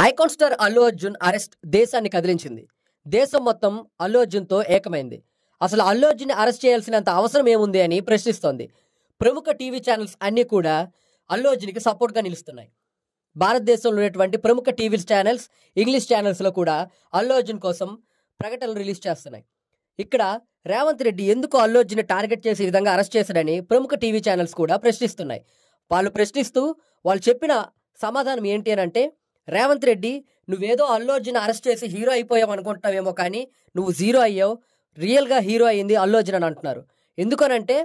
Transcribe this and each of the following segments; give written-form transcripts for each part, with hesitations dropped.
Icon star Allu Arjun arrest దేశాన్ని కదిలించింది. దేశం మొత్తం అల్లు అర్జున్తో ఏకమైంది. అసలు అల్లు అర్జున్ని అరెస్ట్ చేయాల్సినంత అవసరం ఏముంది అని ప్రశ్నిస్తోంది. ప్రముఖ టీవీ ఛానల్స్ అన్నీ కూడా అల్లు అర్జున్కి సపోర్ట్గా నిలుస్తున్నాయి. భారతదేశంలో ఉన్నటువంటి ప్రముఖ టీవీ ఛానల్స్, ఇంగ్లీష్ ఛానల్స్లో కూడా అల్లు అర్జున్ కోసం ప్రకటనలు రిలీజ్ చేస్తున్నాయి. ఇక్కడ రేవంత్ రెడ్డి ఎందుకు అల్లు అర్జున్ని టార్గెట్ చేసే విధంగా అరెస్ట్ చేశాడని ప్రముఖ టీవీ ఛానల్స్ కూడా ప్రశ్నిస్తున్నాయి. వాళ్ళు ప్రశ్నిస్తూ వాళ్ళు చెప్పిన సమాధానం ఏంటి అని అంటే, రేవంత్ రెడ్డి నువ్వేదో అల్లు అర్జున్ అరెస్ట్ చేసి హీరో అయిపోయావు అనుకుంటున్నావేమో, కానీ నువ్వు జీరో అయ్యావు, రియల్గా హీరో అయ్యింది అల్లు అర్జున్ అని అంటున్నారు. ఎందుకనంటే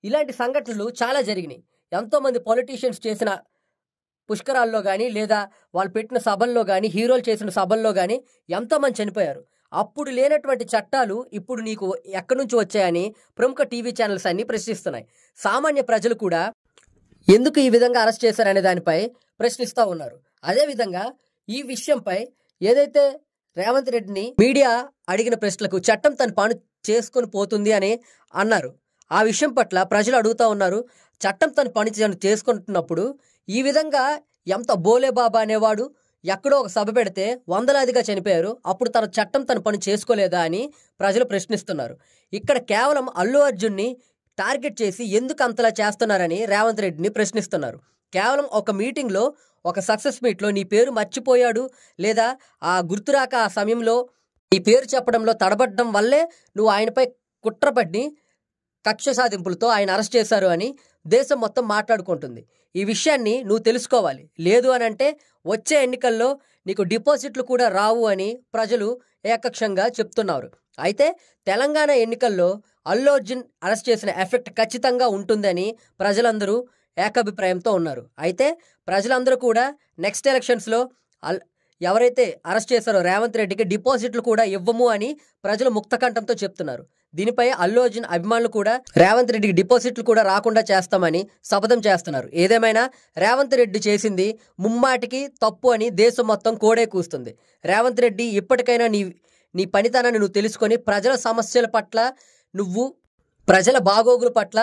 ఇలాంటి సంఘటనలు చాలా జరిగినాయి. ఎంతోమంది పొలిటీషియన్స్ చేసిన పుష్కరాల్లో కానీ, లేదా వాళ్ళు పెట్టిన సభల్లో కానీ, హీరోలు చేసిన సభల్లో కానీ ఎంతోమంది చనిపోయారు. అప్పుడు లేనటువంటి చట్టాలు ఇప్పుడు నీకు ఎక్కడి నుంచి వచ్చాయని ప్రముఖ టీవీ ఛానల్స్ అన్నీ ప్రశ్నిస్తున్నాయి. సామాన్య ప్రజలు కూడా ఎందుకు ఈ విధంగా అరెస్ట్ చేశారనే దానిపై ప్రశ్నిస్తూ ఉన్నారు. అదేవిధంగా ఈ విషయంపై ఏదైతే రేవంత్ రెడ్డిని మీడియా అడిగిన ప్రశ్నలకు చట్టం తన పని చేసుకొని పోతుంది అని అన్నారు. ఆ విషయం పట్ల ప్రజలు అడుగుతూ ఉన్నారు. చట్టం తన పని చేసుకుంటున్నప్పుడు ఈ విధంగా ఎంత బోలే బాబా అనేవాడు ఎక్కడో ఒక సభ పెడితే వందలాదిగా చనిపోయారు, అప్పుడు తన చట్టం తన పని చేసుకోలేదా అని ప్రజలు ప్రశ్నిస్తున్నారు. ఇక్కడ కేవలం అల్లు అర్జున్ని టార్గెట్ చేసి ఎందుకు అంతలా చేస్తున్నారని రేవంత్ రెడ్డిని ప్రశ్నిస్తున్నారు. కేవలం ఒక మీటింగ్లో, ఒక సక్సెస్ మీట్లో నీ పేరు మర్చిపోయాడు, లేదా ఆ గుర్తురాక ఆ సమయంలో నీ పేరు చెప్పడంలో తడబడ్డం వల్లే నువ్వు ఆయనపై కుట్రపడి కక్ష సాధింపులతో ఆయన అరెస్ట్ చేశారు అని దేశం మొత్తం మాట్లాడుకుంటుంది. ఈ విషయాన్ని నువ్వు తెలుసుకోవాలి. లేదు అని అంటే వచ్చే ఎన్నికల్లో నీకు డిపాజిట్లు కూడా రావు అని ప్రజలు ఏకక్షంగా చెప్తున్నారు. అయితే తెలంగాణ ఎన్నికల్లో అల్లు అర్జున్ అరెస్ట్ చేసిన ఎఫెక్ట్ ఖచ్చితంగా ఉంటుందని ప్రజలందరూ ఏకాభిప్రాయంతో ఉన్నారు. అయితే ప్రజలందరూ కూడా నెక్స్ట్ ఎలక్షన్స్లో ఎవరైతే అరెస్ట్ చేశారో రేవంత్ రెడ్డికి డిపాజిట్లు కూడా ఇవ్వము అని ప్రజలు ముక్తకంఠంతో చెప్తున్నారు. దీనిపై అల్లు అర్జున్ అభిమానులు కూడా రేవంత్ రెడ్డికి డిపాజిట్లు కూడా రాకుండా చేస్తామని శపథం చేస్తున్నారు. ఏదేమైనా రేవంత్ రెడ్డి చేసింది ముమ్మాటికి తప్పు అని దేశం మొత్తం కోడే కూస్తుంది. రేవంత్ రెడ్డి ఇప్పటికైనా నీ పనితనాన్ని నువ్వు తెలుసుకొని ప్రజల సమస్యల పట్ల, నువ్వు ప్రజల బాగోగుల పట్ల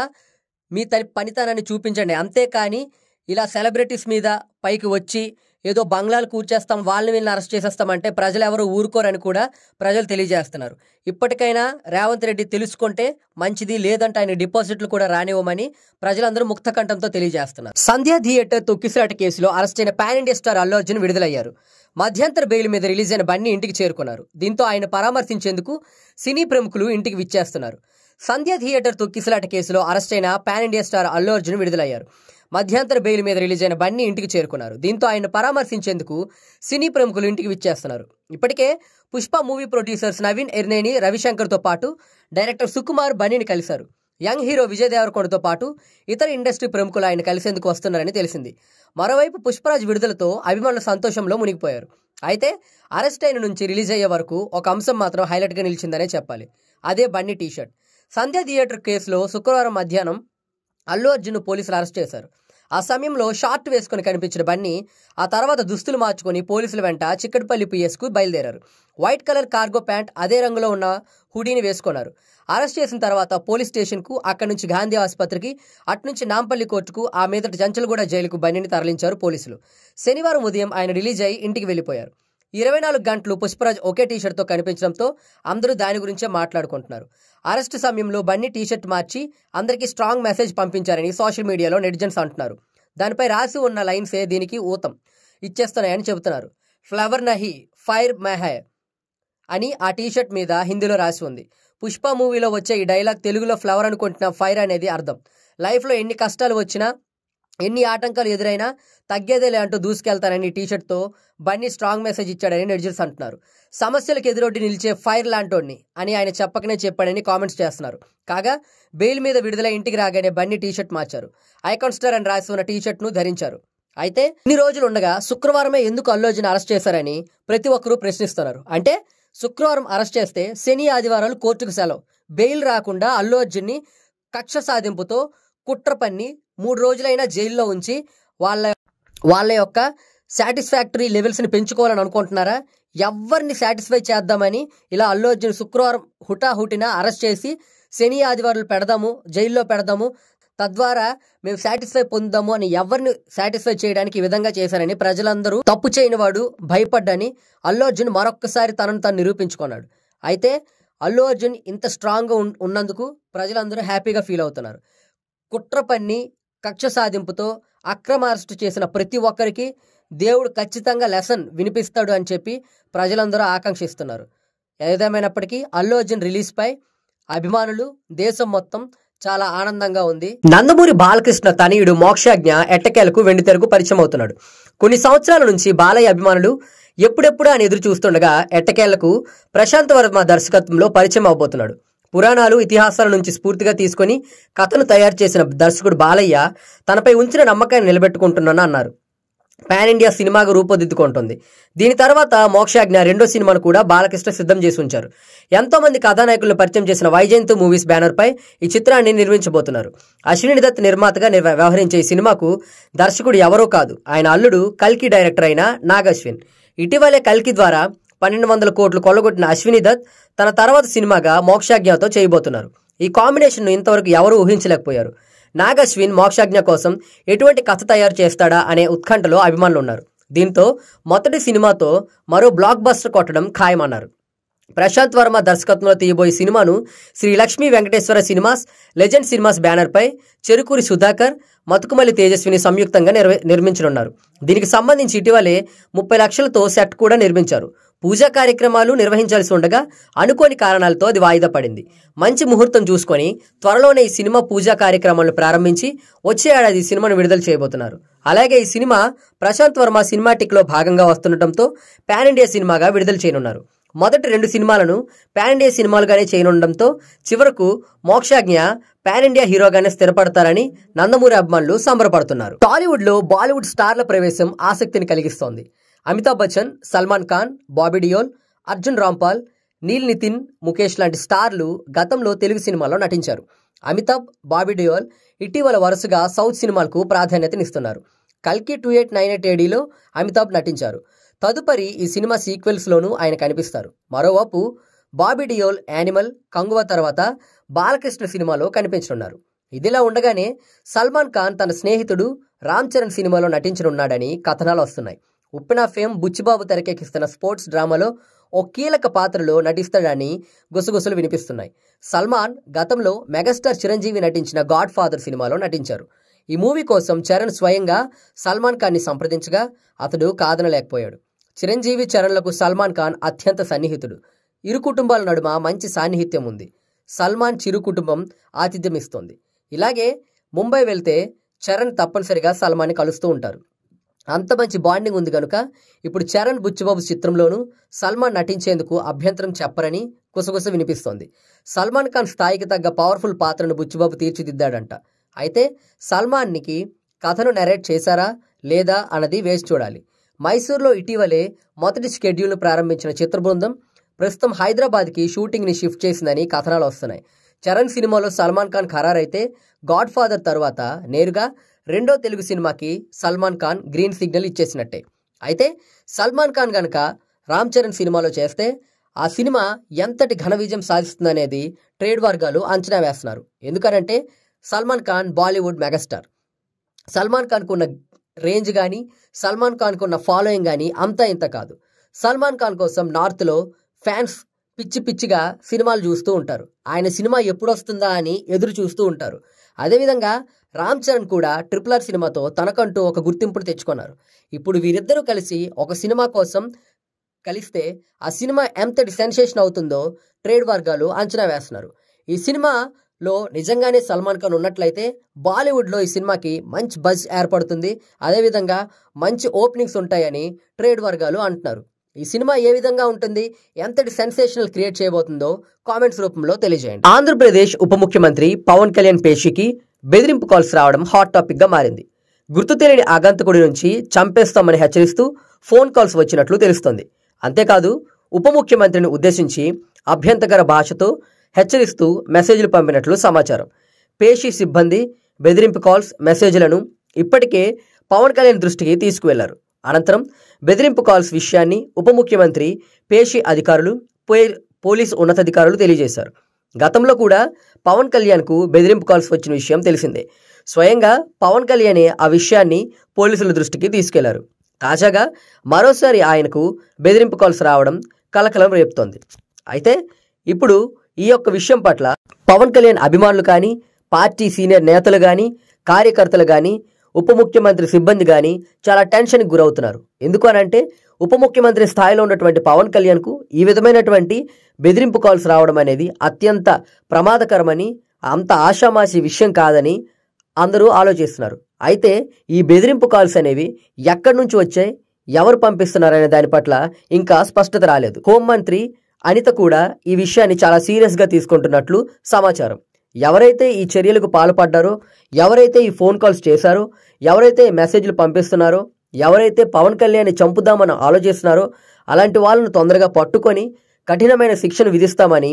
మీ పనితనాన్ని చూపించండి. అంతేకాని ఇలా సెలబ్రిటీస్ మీద పైకి వచ్చి ఏదో బంగ్లాలు కూర్చేస్తాం, వాళ్ళని వీళ్ళని అరెస్ట్ చేసేస్తామంటే ప్రజలు ఎవరు ఊరుకోరని కూడా ప్రజలు తెలియజేస్తున్నారు. ఇప్పటికైనా రేవంత్ రెడ్డి తెలుసుకుంటే మంచిది, లేదంటే ఆయన డిపాజిట్లు కూడా రానివ్వమని ప్రజలందరూ ముక్తకంఠంతో తెలియజేస్తున్నారు. సంధ్యా థియేటర్ తొక్కిసలాట కేసులో అరెస్ట్ అయిన pan India star Allu Arjun విడుదలయ్యారు. మధ్యంతర బెయిల్ మీద రిలీజ్ అయిన బన్నీ ఇంటికి చేరుకున్నారు. దీంతో ఆయన పరామర్శించేందుకు సినీ ప్రముఖులు ఇంటికి విచ్చేస్తున్నారు. సంధ్యా థియేటర్ తొక్కిసలాట కేసులో అరెస్ట్ అయిన pan India star Allu Arjun విడుదలయ్యారు. మధ్యంతర బెయిల్ మీద రిలీజ్ అయిన బన్నీ ఇంటికి చేరుకున్నారు. దీంతో ఆయన పరామర్శించేందుకు సినీ ప్రముఖులు ఇంటికి విచ్చేస్తున్నారు. ఇప్పటికే పుష్ప మూవీ ప్రొడ్యూసర్స్ నవీన్ ఎర్నేని, రవిశంకర్తో పాటు డైరెక్టర్ సుకుమార్ బన్నీని కలిశారు. యంగ్ హీరో విజయ్ దేవరకొండతో పాటు ఇతర ఇండస్ట్రీ ప్రముఖులు ఆయన కలిసేందుకు వస్తున్నారని తెలిసింది. మరోవైపు పుష్పరాజ్ విడుదలతో అభిమానుల సంతోషంలో మునిగిపోయారు. అయితే అరెస్ట్ అయిన నుంచి రిలీజ్ అయ్యే వరకు ఒక అంశం మాత్రం హైలైట్గా నిలిచిందనే చెప్పాలి. అదే బన్నీ టీషర్ట్. సంధ్యా థియేటర్ కేసులో శుక్రవారం మధ్యాహ్నం అల్లు అర్జున్ పోలీసులు అరెస్ట్ చేశారు. ఆ సమయంలో షార్ట్ వేసుకుని కనిపించిన బన్నీ ఆ తర్వాత దుస్తులు మార్చుకొని పోలీసుల వెంట చిక్కడపల్లి పిఎస్కు బయలుదేరారు. వైట్ కలర్ కార్గో ప్యాంట్, అదే రంగులో ఉన్న హుడీని వేసుకున్నారు. అరెస్ట్ చేసిన తర్వాత పోలీస్ స్టేషన్కు, అక్కడి నుంచి గాంధీ ఆసుపత్రికి, అటునుంచి నాంపల్లి కోర్టుకు, ఆ మీదటి జంచల్గూడ జైలుకు బన్నీని తరలించారు పోలీసులు. శనివారం ఉదయం ఆయన రిలీజ్ అయ్యి ఇంటికి వెళ్ళిపోయారు. 24 గంటలు పుష్పరాజ్ ఒకే టీషర్ట్తో కనిపించడంతో అందరూ దాని గురించే మాట్లాడుకుంటున్నారు. అరెస్ట్ సమయంలో బన్నీ టీషర్ట్ మార్చి అందరికీ స్ట్రాంగ్ మెసేజ్ పంపించారని సోషల్ మీడియాలో నెటిజన్స్ అంటున్నారు. దానిపై రాసి ఉన్న లైన్సే దీనికి ఊతం ఇచ్చేస్తున్నాయని చెబుతున్నారు. ఫ్లవర్ నహి ఫైర్ మెహై అని ఆ టీషర్ట్ మీద హిందీలో రాసి ఉంది. పుష్ప మూవీలో వచ్చే ఈ డైలాగ్ తెలుగులో ఫ్లవర్ అనుకుంటున్న ఫైర్ అనేది అర్థం. లైఫ్లో ఎన్ని కష్టాలు వచ్చినా, ఎన్ని ఆటంకాలు ఎదురైనా తగ్గేదేలే అంటూ దూసుకెళ్తానని టీషర్ట్తో బన్నీ స్ట్రాంగ్ మెసేజ్ ఇచ్చాడని నెటిజన్స్ అంటున్నారు. సమస్యలకు ఎదురొడ్డి నిలిచే ఫైర్ లాంటోడ్ని అని ఆయన చెప్పకనే చెప్పాడని కామెంట్స్ చేస్తున్నారు. కాగా బెయిల్ మీద విడుదల ఇంటికి రాగానే బన్నీ టీషర్ట్ మార్చారు. ఐకాన్ స్టార్ అని రాసి ఉన్న టీషర్ట్ను ధరించారు. అయితే ఇన్ని రోజులు ఉండగా శుక్రవారమే ఎందుకు అల్లు అర్జున్ అరెస్ట్ చేశారని ప్రతి ఒక్కరూ ప్రశ్నిస్తున్నారు. అంటే శుక్రవారం అరెస్ట్ చేస్తే శని, ఆదివారాలు కోర్టుకు సెలవు. బెయిల్ రాకుండా అల్లు అర్జున్ని కక్ష సాధింపుతో కుట్ర పన్ని 3 రోజులైనా జైల్లో ఉంచి వాళ్ళ యొక్క సాటిస్ఫాక్టరీ లెవెల్స్ని పెంచుకోవాలని అనుకుంటున్నారా? ఎవరిని సాటిస్ఫై చేద్దామని ఇలా అల్లు అర్జున్ శుక్రవారం హుటాహుటిన అరెస్ట్ చేసి శని, ఆదివారాలు పెడదాము, జైల్లో పెడదాము, తద్వారా మేము సాటిస్ఫై పొందాము అని ఎవరిని సాటిస్ఫై చేయడానికి ఈ విధంగా చేశారని ప్రజలందరూ తప్పు చేయని వాడు భయపడ్డని అల్లు అర్జున్ మరొక్కసారి తనను తాను నిరూపించుకున్నాడు. అయితే అల్లు అర్జున్ ఇంత స్ట్రాంగ్గా ఉన్నందుకు ప్రజలందరూ హ్యాపీగా ఫీల్ అవుతున్నారు. కుట్ర పన్ని కక్ష సాధింపుతో అక్రమ అరెస్టు చేసిన ప్రతి ఒక్కరికి దేవుడు ఖచ్చితంగా లెసన్ వినిపిస్తాడు అని చెప్పి ప్రజలందరూ ఆకాంక్షిస్తున్నారు. ఏదేమైనప్పటికీ అల్లు అర్జున్ రిలీజ్పై అభిమానులు దేశం మొత్తం చాలా ఆనందంగా ఉంది. నందమూరి బాలకృష్ణ తనయుడు మోక్షజ్ఞ ఎట్టకేలకు వెండితెరకు పరిచయం అవుతున్నాడు. కొన్ని సంవత్సరాల నుంచి బాలయ్య అభిమానులు ఎప్పుడెప్పుడు అని ఎదురు చూస్తుండగా ఎట్టకేలకు ప్రశాంత్ వర్మ దర్శకత్వంలో పరిచయం అవబోతున్నాడు. పురాణాలు ఇతిహాసాల నుంచి స్ఫూర్తిగా తీసుకొని కథను తయారు చేసిన దర్శకుడు బాలయ్య తనపై ఉంచిన నమ్మకాన్ని నిలబెట్టుకుంటున్నాను అన్నారు. పాన్ ఇండియా సినిమాగా రూపుదిద్దుకుంటుంది. దీని తర్వాత మోక్షజ్ఞ రెండో సినిమాను కూడా బాలకృష్ణ సిద్ధం చేసి ఉంచారు. ఎంతో మంది కథానాయకులను పరిచయం చేసిన వైజయంత్ మూవీస్ బ్యానర్ పై ఈ చిత్రాన్ని నిర్మించబోతున్నారు. అశ్విని దత్ నిర్మాతగా వ్యవహరించే ఈ సినిమాకు దర్శకుడు ఎవరో కాదు, ఆయన అల్లుడు కల్కి డైరెక్టర్ అయిన నాగ్ అశ్విన్. ఇటీవలే కల్కి ద్వారా 1200 కోట్లు కొల్లగొట్టిన అశ్విని దత్ తన తర్వాత సినిమాగా మోక్షజ్ఞతో చేయబోతున్నారు. ఈ కాంబినేషన్ను ఇంతవరకు ఎవరూ ఊహించలేకపోయారు. నాగ్ అశ్విన్ మోక్షజ్ఞ కోసం ఎటువంటి కథ తయారు చేస్తాడా అనే ఉత్కంఠలో అభిమానులు ఉన్నారు. దీంతో మొదటి సినిమాతో మరో బ్లాక్ బస్టర్ కొట్టడం ఖాయమన్నారు. ప్రశాంత్ వర్మ దర్శకత్వంలో తీయబోయే సినిమాను Sri Lakshmi Venkateswara cinemas, legend cinemas బ్యానర్పై చెరుకూరి సుధాకర్, మతుకుమల్లి తేజస్విని సంయుక్తంగా నిర్మించనున్నారు. దీనికి సంబంధించి ఇటీవలే 30 లక్షలతో సెట్ కూడా నిర్మించారు. పూజా కార్యక్రమాలు నిర్వహించాల్సి ఉండగా అనుకోని కారణాలతో అది వాయిదా పడింది. మంచి ముహూర్తం చూసుకొని త్వరలోనే ఈ సినిమా పూజా కార్యక్రమాలను ప్రారంభించి వచ్చే ఏడాది ఈ సినిమాను విడుదల చేయబోతున్నారు. అలాగే ఈ సినిమా ప్రశాంత్ వర్మ సినిమాటిక్లో భాగంగా వస్తుండటంతో పాన్ ఇండియా సినిమాగా విడుదల చేయనున్నారు. మొదటి 2 సినిమాలను పాన్ ఇండియా సినిమాలుగానే చేయనుండటంతో చివరకు మోక్షజ్ఞ పాన్ ఇండియా హీరోగానే స్థిరపడతారని నందమూరి అభిమానులు సంబరపడుతున్నారు. టాలీవుడ్ లో బాలీవుడ్ స్టార్ల ప్రవేశం ఆసక్తిని కలిగిస్తోంది. అమితాబ్ బచ్చన్, సల్మాన్ ఖాన్, బాబీ డియోల్, అర్జున్ రాంపాల్, నీల్ నితిన్, ముఖేష్ లాంటి స్టార్లు గతంలో తెలుగు సినిమాల్లో నటించారు. అమితాబ్, బాబీ డియోల్ ఇటీవల వరుసగా సౌత్ సినిమాలకు ప్రాధాన్యతనిస్తున్నారు. కల్కి 2898 ADలో అమితాబ్ నటించారు. తదుపరి ఈ సినిమా సీక్వెల్స్లోనూ ఆయన కనిపిస్తారు. మరోవైపు బాబీ డియోల్ యానిమల్, కంగువ తర్వాత బాలకృష్ణ సినిమాలో కనిపించనున్నారు. ఇదిలా ఉండగానే సల్మాన్ ఖాన్ తన స్నేహితుడు రామ్ చరణ్ సినిమాలో నటించనున్నాడని కథనాలు వస్తున్నాయి. ఉప్పెన ఫేమ్ బుచ్చిబాబు తెరకెక్కిస్తున్న స్పోర్ట్స్ డ్రామాలో ఓ కీలక పాత్రలో నటిస్తాడని గుసగుసలు వినిపిస్తున్నాయి. సల్మాన్ గతంలో మెగాస్టార్ చిరంజీవి నటించిన గాడ్ ఫాదర్ సినిమాలో నటించారు. ఈ మూవీ కోసం చరణ్ స్వయంగా సల్మాన్ ఖాన్ని సంప్రదించగా అతడు కాదనలేకపోయాడు. చిరంజీవి, చరణ్లకు సల్మాన్ ఖాన్ అత్యంత సన్నిహితుడు. ఇరు కుటుంబాల నడుమ మంచి సాన్నిహిత్యం ఉంది. సల్మాన్ చిరు కుటుంబం ఆతిథ్యం ఇస్తోంది. ఇలాగే ముంబై వెళ్తే చరణ్ తప్పనిసరిగా సల్మాన్ని కలుస్తూ ఉంటారు. అంత మంచి బాండింగ్ ఉంది కనుక ఇప్పుడు చరణ్ బుచ్చిబాబు చిత్రంలోనూ సల్మాన్ నటించేందుకు అభ్యంతరం చెప్పరని గుసగుస వినిపిస్తోంది. సల్మాన్ ఖాన్ స్థాయికి తగ్గ పవర్ఫుల్ పాత్రను బుచ్చిబాబు తీర్చిదిద్దాడంట. అయితే సల్మాన్కి కథను నెరేట్ చేశారా లేదా అన్నది వేచి చూడాలి. మైసూర్లో ఇటీవలే మొదటి షెడ్యూల్ను ప్రారంభించిన చిత్ర బృందం ప్రస్తుతం హైదరాబాద్కి షూటింగ్ని షిఫ్ట్ చేసిందని కథనాలు వస్తున్నాయి. చరణ్ సినిమాలో సల్మాన్ ఖాన్ ఖరారైతే గాడ్ ఫాదర్ తరువాత నేరుగా రెండో తెలుగు సినిమాకి సల్మాన్ ఖాన్ గ్రీన్ సిగ్నల్ ఇచ్చేసినట్టే. అయితే సల్మాన్ ఖాన్ గనక రామ్ చరణ్ సినిమాలో చేస్తే ఆ సినిమా ఎంతటి ఘన విజయం సాధిస్తుందనేది ట్రేడ్ వర్గాలు అంచనా వేస్తున్నారు. ఎందుకనంటే సల్మాన్ ఖాన్ బాలీవుడ్ మెగాస్టార్. సల్మాన్ ఖాన్కు ఉన్న రేంజ్ కానీ, సల్మాన్ ఖాన్కు ఉన్న ఫాలోయింగ్ కానీ అంతా ఇంత కాదు. సల్మాన్ ఖాన్ కోసం నార్త్లో ఫ్యాన్స్ పిచ్చి పిచ్చిగా సినిమాలు చూస్తూ ఉంటారు. ఆయన సినిమా ఎప్పుడు వస్తుందా అని ఎదురు చూస్తూ ఉంటారు. అదేవిధంగా రామ్ చరణ్ కూడా RRR సినిమాతో తనకంటూ ఒక గుర్తింపును తెచ్చుకున్నారు. ఇప్పుడు వీరిద్దరూ కలిసి ఒక సినిమా కోసం కలిస్తే ఆ సినిమా ఎంతటి సెన్సేషన్ అవుతుందో ట్రేడ్ వర్గాలు అంచనా వేస్తున్నారు. ఈ సినిమాలో నిజంగానే సల్మాన్ ఖాన్ ఉన్నట్లయితే బాలీవుడ్లో ఈ సినిమాకి మంచి బజ్ ఏర్పడుతుంది. అదేవిధంగా మంచి ఓపెనింగ్స్ ఉంటాయని ట్రేడ్ వర్గాలు అంటున్నారు. ఈ సినిమా ఏ విధంగా ఉంటుంది, ఎంతటి సెన్సేషనల్ క్రియేట్ చేయబోతుందో కామెంట్స్ రూపంలో తెలియజేయండి. ఆంధ్రప్రదేశ్ ఉప ముఖ్యమంత్రి పవన్ కళ్యాణ్ పేషికి బెదిరింపు కాల్స్ రావడం హాట్ టాపిక్ గా మారింది. గుర్తు తెలియని ఆగంతకుడి నుంచి చంపేస్తామని హెచ్చరిస్తూ ఫోన్ కాల్స్ వచ్చినట్లు తెలుస్తోంది. అంతేకాదు ఉప ముఖ్యమంత్రిని ఉద్దేశించి అభ్యంతకర భాషతో హెచ్చరిస్తూ మెసేజ్లు పంపినట్లు సమాచారం. పేషి సిబ్బంది బెదిరింపు కాల్స్, మెసేజ్లను ఇప్పటికే పవన్ కళ్యాణ్ దృష్టికి తీసుకువెళ్లారు. అనంతరం బెదిరింపు కాల్స్ విషయాన్ని ఉప ముఖ్యమంత్రి, పేషి అధికారులు, పోలీసు ఉన్నతాధికారులు తెలియజేశారు. గతంలో కూడా పవన్ కళ్యాణ్కు బెదిరింపు కాల్స్ వచ్చిన విషయం తెలిసిందే. స్వయంగా పవన్ కళ్యాణ్ ఆ విషయాన్ని పోలీసుల దృష్టికి తీసుకెళ్లారు. తాజాగా మరోసారి ఆయనకు బెదిరింపు కాల్స్ రావడం కలకలం రేపుతోంది. అయితే ఇప్పుడు ఈ యొక్క విషయం పట్ల పవన్ కళ్యాణ్ అభిమానులు కానీ, పార్టీ సీనియర్ నేతలు కానీ, కార్యకర్తలు కానీ, ఉప ముఖ్యమంత్రి సిబ్బంది కానీ చాలా టెన్షన్కి గురవుతున్నారు. ఎందుకు అనంటే ఉప ముఖ్యమంత్రి స్థాయిలో ఉన్నటువంటి పవన్ కళ్యాణ్కు ఈ విధమైనటువంటి బెదిరింపు కాల్స్ రావడం అనేది అత్యంత ప్రమాదకరమని, అంత ఆషామాషి విషయం కాదని అందరూ ఆలోచిస్తున్నారు. అయితే ఈ బెదిరింపు కాల్స్ అనేవి ఎక్కడి నుంచి వచ్చాయి, ఎవరు పంపిస్తున్నారనే దాని పట్ల ఇంకా స్పష్టత రాలేదు. హోంమంత్రి అనిత కూడా ఈ విషయాన్ని చాలా సీరియస్గా తీసుకుంటున్నట్లు సమాచారం. ఎవరైతే ఈ చర్యలకు పాల్పడ్డారో, ఎవరైతే ఈ ఫోన్ కాల్స్ చేశారో, ఎవరైతే మెసేజ్లు పంపిస్తున్నారో, ఎవరైతే పవన్ కళ్యాణ్ని చంపుదామని ఆలోచిస్తున్నారో అలాంటి వాళ్ళను తొందరగా పట్టుకొని కఠినమైన శిక్షను విధిస్తామని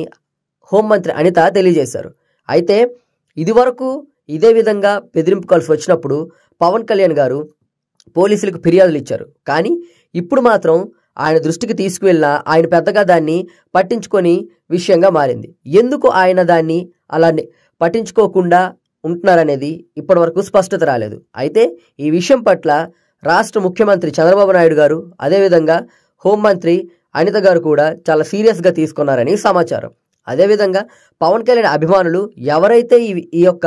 హోంమంత్రి అనిత తెలియజేశారు. అయితే ఇదివరకు ఇదే విధంగా బెదిరింపు కాల్స్ వచ్చినప్పుడు పవన్ కళ్యాణ్ గారు పోలీసులకు ఫిర్యాదులు ఇచ్చారు. కానీ ఇప్పుడు మాత్రం ఆయన దృష్టికి తీసుకువెళ్ళినా ఆయన పెద్దగా దాన్ని పట్టించుకొని విషయంగా మారింది. ఎందుకు ఆయన దాన్ని అలా పట్టించుకోకుండా ఉంటున్నారనేది ఇప్పటివరకు స్పష్టత రాలేదు. అయితే ఈ విషయం పట్ల రాష్ట్ర ముఖ్యమంత్రి చంద్రబాబు నాయుడు గారు, అదేవిధంగా హోంమంత్రి అనిత గారు కూడా చాలా సీరియస్గా తీసుకున్నారని సమాచారం. అదేవిధంగా పవన్ కళ్యాణ్ అభిమానులు ఎవరైతే ఈ యొక్క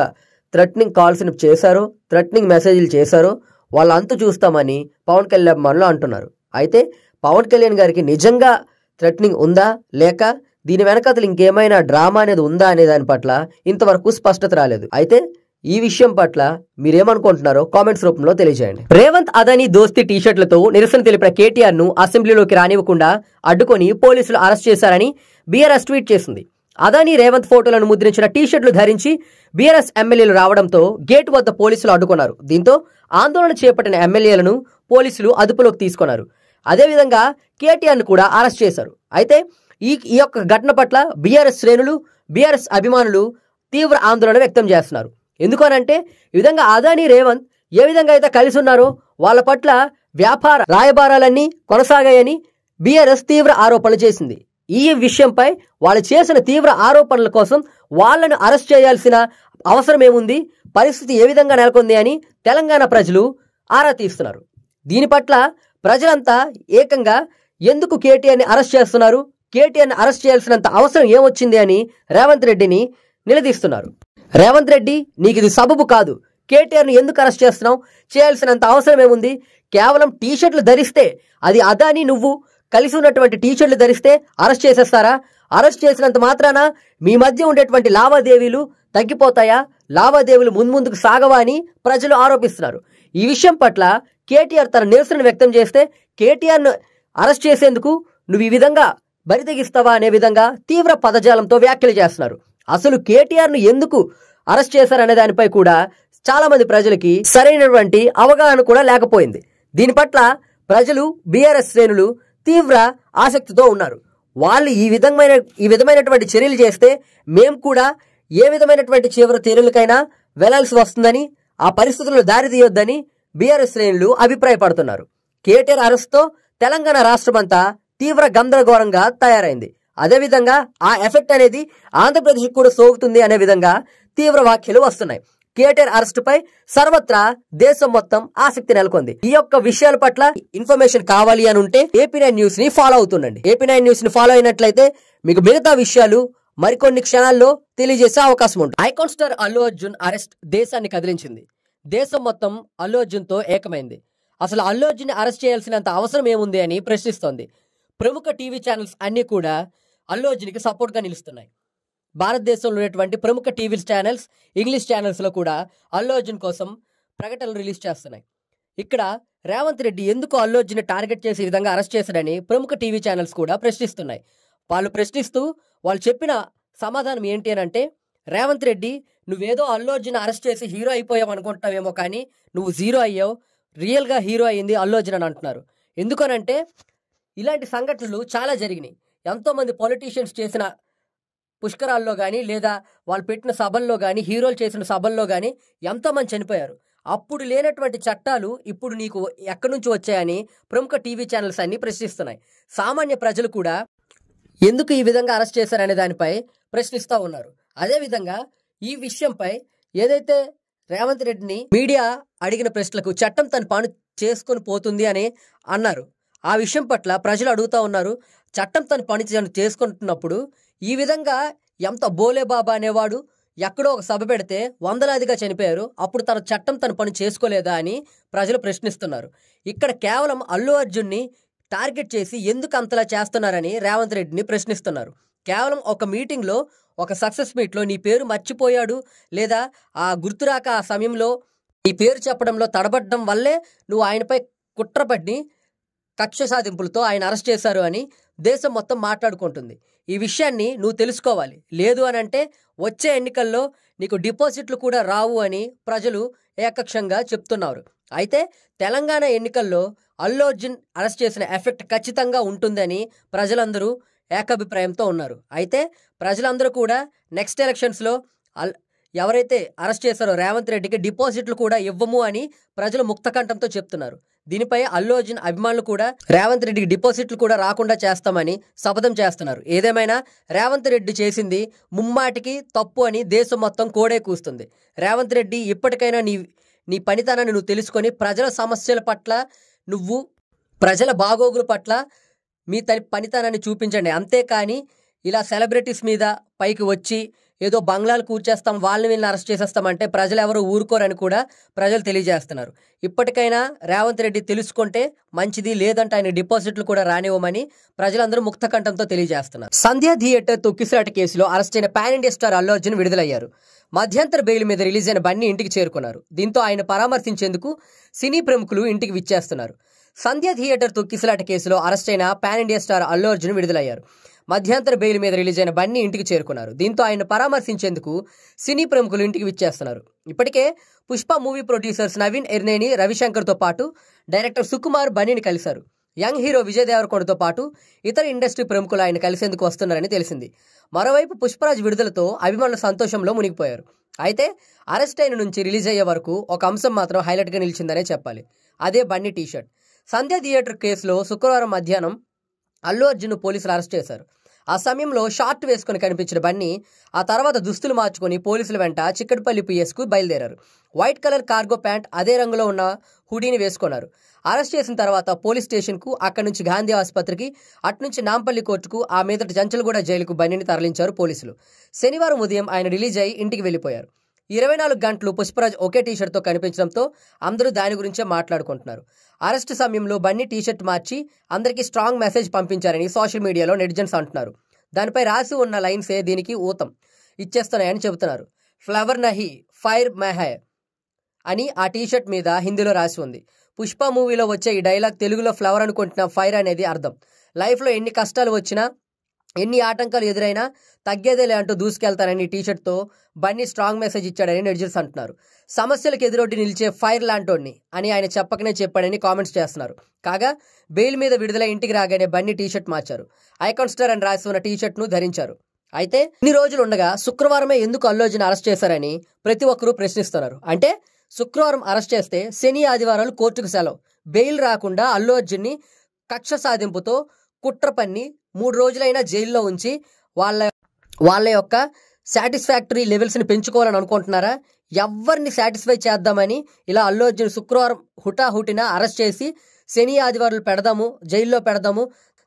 థ్రెటనింగ్ కాల్స్ని చేశారో, థ్రెటనింగ్ మెసేజ్లు చేశారో వాళ్ళ అంతు చూస్తామని పవన్ కళ్యాణ్ అభిమానులు అంటున్నారు. అయితే పవన్ కళ్యాణ్ గారికి నిజంగా థ్రెటనింగ్ ఉందా, లేక దీని వెనకాతలు ఇంకేమైనా డ్రామా అనేది ఉందా అనే దాని పట్ల ఇంతవరకు స్పష్టత రాలేదు. అయితే ఈ విషయం పట్ల మీరేమనుకుంటున్నారో కామెంట్స్ రూపంలో తెలియజేయండి. రేవంత్ అదానీ దోస్తి టీషర్ట్లతో నిరసన తెలిపిన కేటీఆర్ ను అసెంబ్లీలోకి రానివ్వకుండా అడ్డుకొని పోలీసులు అరెస్ట్ చేశారని బీఆర్ఎస్ ట్వీట్ చేసింది. అదానీ రేవంత్ ఫోటోలను ముద్రించిన టీషర్ట్లు ధరించి బీఆర్ఎస్ ఎమ్మెల్యేలు రావడంతో గేటు వద్ద పోలీసులు అడ్డుకున్నారు. దీంతో ఆందోళన చేపట్టిన ఎమ్మెల్యేలను పోలీసులు అదుపులోకి తీసుకున్నారు. అదేవిధంగా కేటీఆర్ ను కూడా అరెస్ట్ చేశారు. అయితే ఈ యొక్క ఘటన పట్ల బీఆర్ఎస్ శ్రేణులు, బీఆర్ఎస్ అభిమానులు తీవ్ర ఆందోళన వ్యక్తం చేస్తున్నారు. ఎందుకనంటే ఈ విధంగా అదానీ రేవంత్ ఏ విధంగా అయితే కలిసి ఉన్నారో వాళ్ళ పట్ల వ్యాపార రాయబారాలన్నీ కొనసాగాయని బీఆర్ఎస్ తీవ్ర ఆరోపణలు చేసింది. ఈ విషయంపై వాళ్ళు చేసిన తీవ్ర ఆరోపణల కోసం వాళ్లను అరెస్ట్ చేయాల్సిన అవసరం ఏముంది, పరిస్థితి ఏ విధంగా నెలకొంది అని తెలంగాణ ప్రజలు ఆరా తీస్తున్నారు. దీని పట్ల ప్రజలంతా ఏకంగా ఎందుకు కేటీఆర్ని అరెస్ట్ చేస్తున్నారు, కేటీఆర్ని అరెస్ట్ చేయాల్సినంత అవసరం ఏమొచ్చింది అని రేవంత్ రెడ్డిని నిలదీస్తున్నారు. రేవంత్ రెడ్డి, నీకు ఇది సబబు కాదు, కేటీఆర్ని ఎందుకు అరెస్ట్ చేస్తున్నావు, చేయాల్సినంత అవసరం ఏముంది, కేవలం టీషర్ట్లు ధరిస్తే, అది అదానీ నువ్వు కలిసి ఉన్నటువంటి టీషర్ట్లు ధరిస్తే అరెస్ట్ చేసేస్తారా? అరెస్ట్ చేసినంత మాత్రాన మీ మధ్య ఉండేటువంటి లావాదేవీలు తగ్గిపోతాయా? లావాదేవీలు ముందుకు సాగవా అని ప్రజలు ఆరోపిస్తున్నారు. ఈ విషయం పట్ల కేటీఆర్ తన నిరసన వ్యక్తం చేస్తే కేటీఆర్ను అరెస్ట్ చేసేందుకు నువ్వు ఈ విధంగా బరితెగిస్తావా అనే విధంగా తీవ్ర పదజాలంతో వ్యాఖ్యలు చేస్తున్నారు. అసలు కేటీఆర్ను ఎందుకు అరెస్ట్ చేశారనే దానిపై కూడా చాలా మంది ప్రజలకి సరైనటువంటి అవగాహన కూడా లేకపోయింది. దీని పట్ల ప్రజలు, బీఆర్ఎస్ శ్రేణులు తీవ్ర ఆసక్తితో ఉన్నారు. వాళ్ళు ఈ విధమైనటువంటి చర్యలు చేస్తే మేము కూడా ఏ విధమైనటువంటి తీవ్ర చర్యలకైనా వెళ్లాల్సి వస్తుందని, ఆ పరిస్థితుల్లో దారి తీయొద్దని బీఆర్ఎస్ శ్రేణులు అభిప్రాయపడుతున్నారు. కేటీఆర్ అరెస్ట్తో తెలంగాణ రాష్ట్రమంతా తీవ్ర గందరగోళంగా తయారైంది. అదేవిధంగా ఆ ఎఫెక్ట్ అనేది ఆంధ్రప్రదేశ్ కూడా సోకుతుంది అనే విధంగా తీవ్ర వ్యాఖ్యలు వస్తున్నాయి. కేటీఆర్ అరెస్ట్ పై సర్వత్రా దేశం మొత్తం ఆసక్తి నెలకొంది. ఈ యొక్క విషయాల పట్ల ఇన్ఫర్మేషన్ కావాలి అని ఉంటే AP9 న్యూస్ ని ఫాలో అవుతుండండి. AP9 న్యూస్ ని ఫాలో అయినట్లయితే మీకు మిగతా విషయాలు మరికొన్ని క్షణాల్లో తెలియజేసే అవకాశం ఉంటుంది. Icon star Allu Arjun arrest దేశాన్ని కదిలించింది. దేశం మొత్తం అల్లు అర్జున్ తో ఏకమైంది. అసలు అల్లు అర్జున్ అరెస్ట్ చేయాల్సినంత అవసరం ఏముంది అని ప్రశ్నిస్తోంది. ప్రముఖ టీవీ ఛానల్స్ అన్ని కూడా అల్లు అర్జున్కి సపోర్ట్గా నిలుస్తున్నాయి. భారతదేశంలో ఉన్నటువంటి ప్రముఖ టీవీ ఛానల్స్, ఇంగ్లీష్ ఛానల్స్లో కూడా అల్లు అర్జున్ కోసం ప్రకటనలు రిలీజ్ చేస్తున్నాయి. ఇక్కడ రేవంత్ రెడ్డి ఎందుకు అల్లు అర్జున్ టార్గెట్ చేసే విధంగా అరెస్ట్ చేశాడని ప్రముఖ టీవీ ఛానల్స్ కూడా ప్రశ్నిస్తున్నాయి. వాళ్ళు ప్రశ్నిస్తూ వాళ్ళు చెప్పిన సమాధానం ఏంటి అని అంటే, రేవంత్ రెడ్డి నువ్వేదో అల్లు అర్జున్ అరెస్ట్ చేసి హీరో అయిపోయావు అనుకుంటున్నావేమో, కానీ నువ్వు జీరో అయ్యావు, రియల్గా హీరో అయ్యింది అల్లు అర్జున్ అని అంటున్నారు. ఎందుకనంటే ఇలాంటి సంఘటనలు చాలా జరిగినాయి. ఎంతోమంది పొలిటీషియన్స్ చేసిన పుష్కరాల్లో కానీ, లేదా వాళ్ళు పెట్టిన సభల్లో కానీ, హీరోలు చేసిన సభల్లో కానీ ఎంతోమంది చనిపోయారు. అప్పుడు లేనటువంటి చట్టాలు ఇప్పుడు నీకు ఎక్కడి నుంచి వచ్చాయని ప్రముఖ టీవీ ఛానల్స్ అన్ని ప్రశ్నిస్తున్నాయి. సామాన్య ప్రజలు కూడా ఎందుకు ఈ విధంగా అరెస్ట్ చేశారనే దానిపై ప్రశ్నిస్తూ ఉన్నారు. అదేవిధంగా ఈ విషయంపై ఏదైతే రేవంత్ రెడ్డిని మీడియా అడిగిన ప్రశ్నలకు చట్టం తన పని చేసుకొని పోతుంది అని అన్నారు. ఆ విషయం పట్ల ప్రజలు అడుగుతూ ఉన్నారు. చట్టం తన పని చేసుకుంటున్నప్పుడు ఈ విధంగా ఎంత బోలే బాబా అనేవాడు ఎక్కడో ఒక సభ పెడితే వందలాదిగా చనిపోయారు. అప్పుడు తన చట్టం తన పని చేసుకోలేదా అని ప్రజలు ప్రశ్నిస్తున్నారు. ఇక్కడ కేవలం అల్లు అర్జున్ని టార్గెట్ చేసి ఎందుకు అంతలా చేస్తున్నారని రేవంత్ రెడ్డిని ప్రశ్నిస్తున్నారు. కేవలం ఒక మీటింగ్లో, ఒక సక్సెస్ మీట్లో నీ పేరు మర్చిపోయాడు లేదా ఆ గుర్తురాక ఆ సమయంలో నీ పేరు చెప్పడంలో తడబడ్డం వల్లే నువ్వు ఆయనపై కుట్రపడి కక్ష సాధింపులతో ఆయన అరెస్ట్ చేశారు అని దేశం మొత్తం మాట్లాడుకుంటుంది. ఈ విషయాన్ని నువ్వు తెలుసుకోవాలి. లేదు అని అంటే వచ్చే ఎన్నికల్లో నీకు డిపాజిట్లు కూడా రావు అని ప్రజలు ఏకక్షంగా చెప్తున్నారు. అయితే తెలంగాణ ఎన్నికల్లో అల్లు అర్జున్ అరెస్ట్ చేసిన ఎఫెక్ట్ ఖచ్చితంగా ఉంటుందని ప్రజలందరూ ఏకాభిప్రాయంతో ఉన్నారు. అయితే ప్రజలందరూ కూడా నెక్స్ట్ ఎలక్షన్స్లో ఎవరైతే అరెస్ట్ చేశారో రేవంత్ రెడ్డికి డిపాజిట్లు కూడా ఇవ్వము అని ప్రజలు ముక్తకంఠంతో చెప్తున్నారు. దీనిపై అల్లు అర్జున్ అభిమానులు కూడా రేవంత్ రెడ్డికి డిపాజిట్లు కూడా రాకుండా చేస్తామని శపథం చేస్తున్నారు. ఏదేమైనా రేవంత్ రెడ్డి చేసింది ముమ్మాటికి తప్పు అని దేశం మొత్తం కోడే కూస్తుంది. రేవంత్ రెడ్డి ఇప్పటికైనా నీ పనితనాన్ని నువ్వు తెలుసుకొని ప్రజల సమస్యల పట్ల, నువ్వు ప్రజల బాగోగుల పట్ల మీ పనితనాన్ని చూపించండి. అంతేకాని ఇలా సెలబ్రిటీస్ మీద పైకి వచ్చి ఏదో బంగ్లాలు కూర్చేస్తాం, వాళ్ళని వీళ్ళని అరెస్ట్ చేసేస్తామంటే ప్రజలు ఎవరు ఊరుకోరని కూడా ప్రజలు తెలియజేస్తున్నారు. ఇప్పటికైనా రేవంత్ రెడ్డి తెలుసుకుంటే మంచిది, లేదంటే ఆయన డిపాజిట్లు కూడా రానివ్వమని ప్రజలందరూ ముక్తకంఠంతో తెలియజేస్తున్నారు. సంధ్యా థియేటర్ తొక్కిసలాట కేసులో అరెస్ట్ అయిన pan India star Allu Arjun విడుదలయ్యారు. మధ్యంతర బెయిల్ మీద రిలీజ్ అయిన బన్నీ ఇంటికి చేరుకున్నారు. దీంతో ఆయన పరామర్శించేందుకు సినీ ప్రముఖులు ఇంటికి విచ్చేస్తున్నారు. సంధ్యా థియేటర్ తొక్కిసలాట కేసులో అరెస్ట్ అయిన pan India star Allu Arjun విడుదలయ్యారు. మధ్యంతర బెయిల్ మీద రిలీజ్ అయిన బన్నీ ఇంటికి చేరుకున్నారు. దీంతో ఆయన పరామర్శించేందుకు సినీ ప్రముఖులు ఇంటికి విచ్చేస్తున్నారు. ఇప్పటికే పుష్ప మూవీ ప్రొడ్యూసర్స్ నవీన్ ఎర్నేని, రవిశంకర్తో పాటు డైరెక్టర్ సుకుమార్ బన్నీని కలిశారు. యంగ్ హీరో విజయ్ దేవరకొండతో పాటు ఇతర ఇండస్ట్రీ ప్రముఖులు ఆయన కలిసేందుకు వస్తున్నారని తెలిసింది. మరోవైపు పుష్పరాజ్ విడుదలతో అభిమానుల సంతోషంలో మునిగిపోయారు. అయితే అరెస్ట్ అయిన నుంచి రిలీజ్ అయ్యే వరకు ఒక అంశం మాత్రం హైలైట్గా నిలిచిందనే చెప్పాలి. అదే బన్నీ టీషర్ట్. సంధ్యా థియేటర్ కేసులో శుక్రవారం మధ్యాహ్నం అల్లు అర్జున్ పోలీసులు అరెస్ట్ చేశారు. ఆ సమయంలో షార్ట్ వేసుకుని కనిపించిన బన్నీ ఆ తర్వాత దుస్తులు మార్చుకుని పోలీసుల వెంట చిక్కడపల్లి పిఎస్కు బయలుదేరారు. వైట్ కలర్ కార్గో ప్యాంట్, అదే రంగులో ఉన్న హుడీని వేసుకున్నారు. అరెస్ట్ చేసిన తర్వాత పోలీస్ స్టేషన్కు, అక్కడి నుంచి గాంధీ ఆసుపత్రికి, అటునుంచి నాంపల్లి కోర్టుకు, ఆ మీదట జంచలగూడ జైలుకు బన్నీని తరలించారు పోలీసులు. శనివారం ఉదయం ఆయన రిలీజ్ అయి ఇంటికి వెళ్లిపోయారు. 24 గంటలు పుష్పరాజ్ ఒకే టీషర్ట్తో కనిపించడంతో అందరూ దాని గురించే మాట్లాడుకుంటున్నారు. అరెస్ట్ సమయంలో బన్నీ టీషర్ట్ మార్చి అందరికీ స్ట్రాంగ్ మెసేజ్ పంపించారని సోషల్ మీడియాలో నెటిజన్స్ అంటున్నారు. దానిపై రాసి ఉన్న లైన్సే దీనికి ఊతం ఇచ్చేస్తున్నాయని చెబుతున్నారు. ఫ్లవర్ నహి ఫైర్ మెహై అని ఆ టీషర్ట్ మీద హిందీలో రాసి ఉంది. పుష్ప మూవీలో వచ్చే ఈ డైలాగ్ తెలుగులో ఫ్లవర్ అనుకుంటున్న ఫైర్ అనేది అర్థం. లైఫ్లో ఎన్ని కష్టాలు వచ్చినా, ఎన్ని ఆటంకాలు ఎదురైనా తగ్గేదేలే అంటూ దూసుకెళ్తానని టీషర్ట్తో బన్నీ స్ట్రాంగ్ మెసేజ్ ఇచ్చాడని నెటిజన్స్ అంటున్నారు. సమస్యలకు ఎదురొడ్డి నిలిచే ఫైర్ లాంటోడ్ని అని ఆయన చెప్పకనే చెప్పాడని కామెంట్స్ చేస్తున్నారు. కాగా బెయిల్ మీద విడుదల ఇంటికి రాగానే బన్నీ టీషర్ట్ మార్చారు. ఐకాన్ స్టార్ అని రాసి ఉన్న టీషర్ట్ను ధరించారు. అయితే ఇన్ని రోజులు ఉండగా శుక్రవారమే ఎందుకు అల్లు అర్జున్ అరెస్ట్ చేశారని ప్రతి ఒక్కరూ ప్రశ్నిస్తున్నారు. అంటే శుక్రవారం అరెస్ట్ చేస్తే శని ఆదివారాలు కోర్టుకు సెలవు, బెయిల్ రాకుండా అల్లు అర్జున్ని కక్ష సాధింపుతో కుట్ర పన్ని 3 రోజులైనా జైల్లో ఉంచి వాళ్ళ యొక్క సాటిస్ఫాక్టరీ లెవెల్స్ని పెంచుకోవాలని అనుకుంటున్నారా? ఎవరిని సాటిస్ఫై చేద్దామని ఇలా అల్లు అర్జున్ శుక్రవారం హుటాహుటిన అరెస్ట్ చేసి శని ఆదివారాలు పెడదాము, జైల్లో పెడదాము,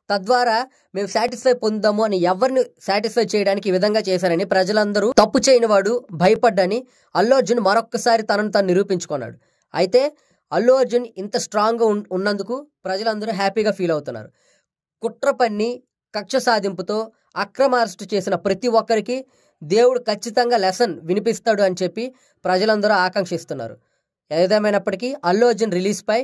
తద్వారా మేము సాటిస్ఫై పొందాము అని ఎవరిని సాటిస్ఫై చేయడానికి ఈ విధంగా చేశారని ప్రజలందరూ తప్పు చేయని వాడు భయపడ్డని అల్లు అర్జున్ మరొక్కసారి తనను తాను నిరూపించుకున్నాడు. అయితే అల్లు అర్జున్ ఇంత స్ట్రాంగ్గా ఉన్నందుకు ప్రజలందరూ హ్యాపీగా ఫీల్ అవుతున్నారు. కుట్ర పన్ని కక్ష సాధింపుతో అక్రమ అరెస్టు చేసిన ప్రతి ఒక్కరికి దేవుడు ఖచ్చితంగా లెసన్ వినిపిస్తాడు అని చెప్పి ప్రజలందరూ ఆకాంక్షిస్తున్నారు. ఏదేమైనప్పటికీ అల్లు అర్జున్ రిలీజ్పై